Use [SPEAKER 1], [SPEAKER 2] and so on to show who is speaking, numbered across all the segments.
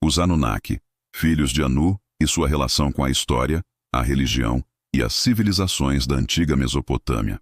[SPEAKER 1] Os Anunnaki, filhos de Anu, e sua relação com a história, a religião e as civilizações da antiga Mesopotâmia.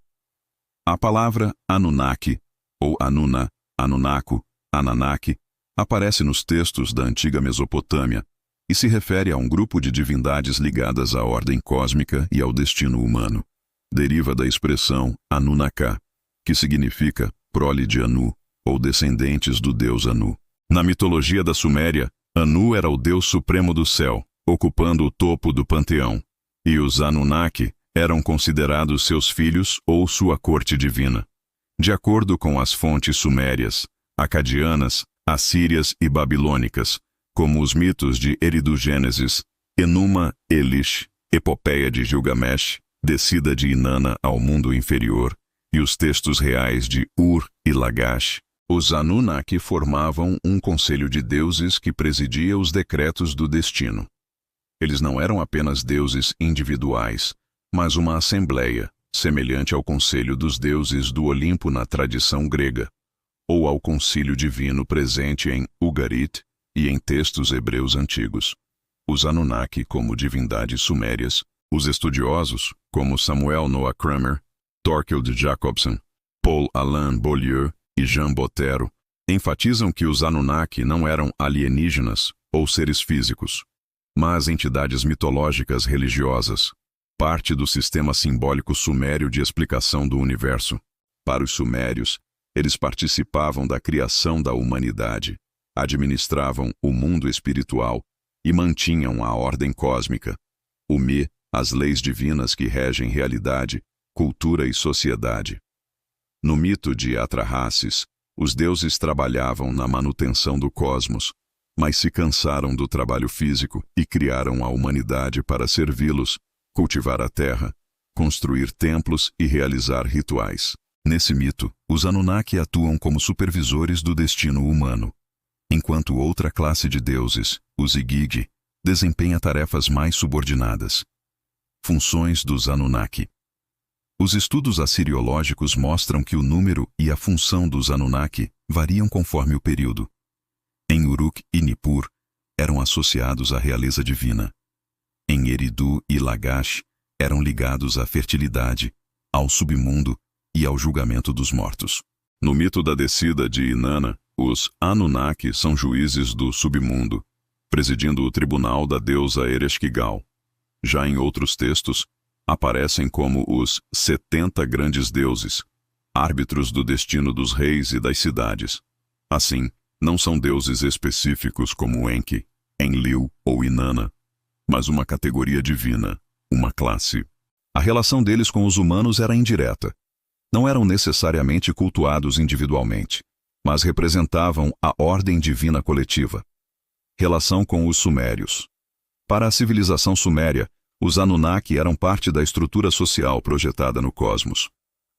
[SPEAKER 1] A palavra Anunnaki, ou Anuna, Anunnako, Ananaki, aparece nos textos da antiga Mesopotâmia e se refere a um grupo de divindades ligadas à ordem cósmica e ao destino humano. Deriva da expressão Anunnaka, que significa prole de Anu, ou descendentes do deus Anu. Na mitologia da Suméria, Anu era o deus supremo do céu, ocupando o topo do panteão, e os Anunnaki eram considerados seus filhos ou sua corte divina. De acordo com as fontes sumérias, acadianas, assírias e babilônicas, como os mitos de Eridu-Gênesis, Enuma Elish, Epopeia de Gilgamesh, Descida de Inanna ao mundo inferior, e os textos reais de Ur e Lagash, os Anunnaki formavam um conselho de deuses que presidia os decretos do destino. Eles não eram apenas deuses individuais, mas uma assembleia, semelhante ao conselho dos deuses do Olimpo na tradição grega, ou ao concílio divino presente em Ugarit e em textos hebreus antigos. Os Anunnaki como divindades sumérias, os estudiosos, como Samuel Noah Kramer, Thorkild Jacobsen, Paul Alain Beaulieu e Jean Bottero, enfatizam que os Anunnaki não eram alienígenas ou seres físicos, mas entidades mitológicas religiosas, parte do sistema simbólico sumério de explicação do universo. Para os sumérios, eles participavam da criação da humanidade, administravam o mundo espiritual e mantinham a ordem cósmica, o Me, as leis divinas que regem realidade, cultura e sociedade. No mito de Atrahasis, os deuses trabalhavam na manutenção do cosmos, mas se cansaram do trabalho físico e criaram a humanidade para servi-los, cultivar a terra, construir templos e realizar rituais. Nesse mito, os Anunnaki atuam como supervisores do destino humano, enquanto outra classe de deuses, os Igigi, desempenha tarefas mais subordinadas. Funções dos Anunnaki. Os estudos assiriológicos mostram que o número e a função dos Anunnaki variam conforme o período. Em Uruk e Nippur, eram associados à realeza divina. Em Eridu e Lagash, eram ligados à fertilidade, ao submundo e ao julgamento dos mortos. No mito da descida de Inanna, os Anunnaki são juízes do submundo, presidindo o tribunal da deusa Ereshkigal. Já em outros textos, aparecem como os 70 grandes deuses, árbitros do destino dos reis e das cidades. Assim, não são deuses específicos como Enki, Enlil ou Inanna, mas uma categoria divina, uma classe. A relação deles com os humanos era indireta. Não eram necessariamente cultuados individualmente, mas representavam a ordem divina coletiva. Relação com os sumérios. Para a civilização suméria, os Anunnaki eram parte da estrutura social projetada no cosmos.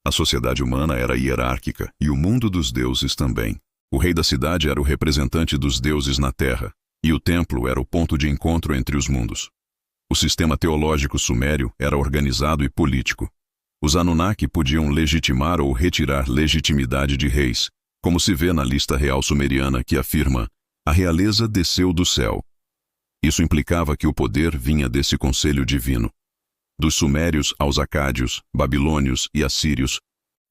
[SPEAKER 1] A sociedade humana era hierárquica e o mundo dos deuses também. O rei da cidade era o representante dos deuses na terra, e o templo era o ponto de encontro entre os mundos. O sistema teológico sumério era organizado e político. Os Anunnaki podiam legitimar ou retirar legitimidade de reis, como se vê na lista real sumeriana que afirma: a realeza desceu do céu. Isso implicava que o poder vinha desse conselho divino. Dos sumérios aos acádios, babilônios e assírios,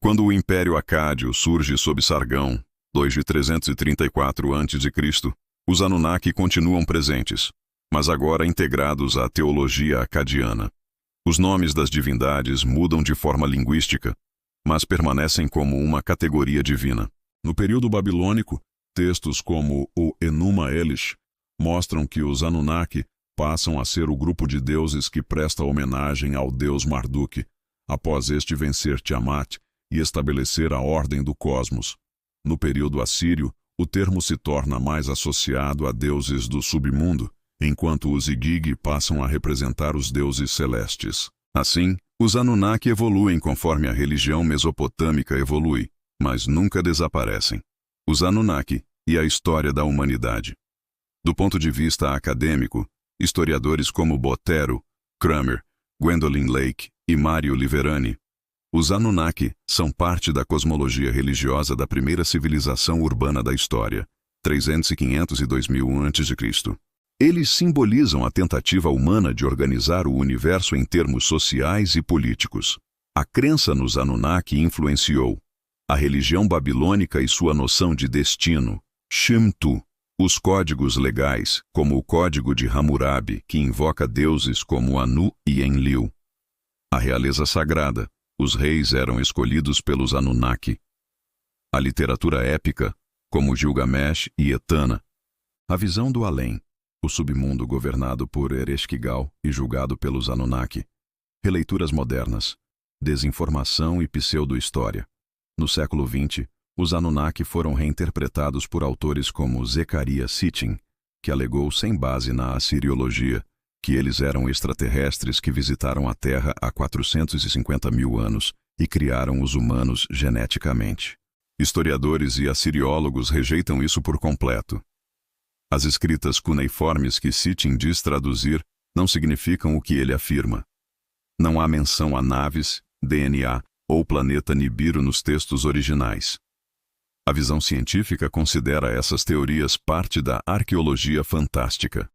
[SPEAKER 1] quando o Império Acádio surge sob Sargão, 2 de 334 a.C., os Anunnaki continuam presentes, mas agora integrados à teologia acadiana. Os nomes das divindades mudam de forma linguística, mas permanecem como uma categoria divina. No período babilônico, textos como o Enuma Elish mostram que os Anunnaki passam a ser o grupo de deuses que presta homenagem ao deus Marduk, após este vencer Tiamat e estabelecer a ordem do cosmos. No período assírio, o termo se torna mais associado a deuses do submundo, enquanto os Igigi passam a representar os deuses celestes. Assim, os Anunnaki evoluem conforme a religião mesopotâmica evolui, mas nunca desaparecem. Os Anunnaki e a história da humanidade. Do ponto de vista acadêmico, historiadores como Bottero, Kramer, Gwendolyn Lake e Mario Liverani, os Anunnaki são parte da cosmologia religiosa da primeira civilização urbana da história, 300 e 2000 a.C. Eles simbolizam a tentativa humana de organizar o universo em termos sociais e políticos. A crença nos Anunnaki influenciou a religião babilônica e sua noção de destino, Shemtu, os códigos legais, como o Código de Hammurabi, que invoca deuses como Anu e Enlil. A realeza sagrada, os reis eram escolhidos pelos Anunnaki. A literatura épica, como Gilgamesh e Etana. A visão do além, o submundo governado por Ereshkigal e julgado pelos Anunnaki. Releituras modernas, desinformação e pseudo-história. No século XX, os Anunnaki foram reinterpretados por autores como Zecharia Sitchin, que alegou sem base na assiriologia que eles eram extraterrestres que visitaram a Terra há 450 mil anos e criaram os humanos geneticamente. Historiadores e assiriólogos rejeitam isso por completo. As escritas cuneiformes que Sitchin diz traduzir não significam o que ele afirma. Não há menção a naves, DNA ou planeta Nibiru nos textos originais. A visão científica considera essas teorias parte da arqueologia fantástica.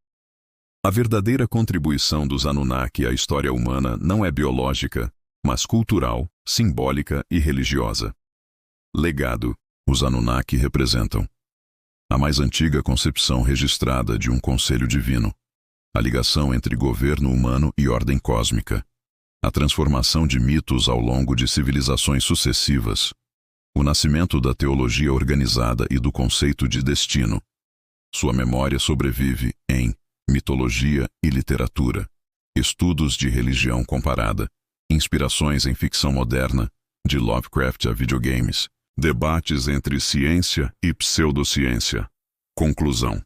[SPEAKER 1] A verdadeira contribuição dos Anunnaki à história humana não é biológica, mas cultural, simbólica e religiosa. Legado: os Anunnaki representam a mais antiga concepção registrada de um conselho divino, a ligação entre governo humano e ordem cósmica, a transformação de mitos ao longo de civilizações sucessivas, o nascimento da teologia organizada e do conceito de destino. Sua memória sobrevive em mitologia e literatura, estudos de religião comparada, inspirações em ficção moderna, de Lovecraft a videogames, debates entre ciência e pseudociência. Conclusão: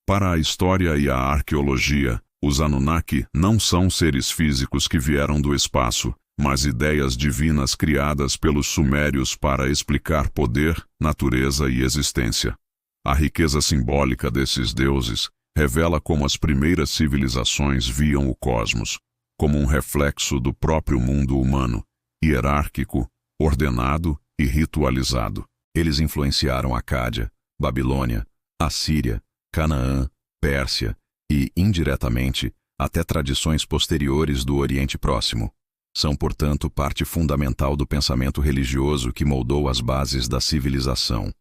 [SPEAKER 1] para a história e a arqueologia, os Anunnaki não são seres físicos que vieram do espaço, mas ideias divinas criadas pelos sumérios para explicar poder, natureza e existência. A riqueza simbólica desses deuses revela como as primeiras civilizações viam o cosmos, como um reflexo do próprio mundo humano, hierárquico, ordenado e ritualizado. Eles influenciaram Acádia, Babilônia, Assíria, Canaã, Pérsia e, indiretamente, até tradições posteriores do Oriente Próximo. São, portanto, parte fundamental do pensamento religioso que moldou as bases da civilização.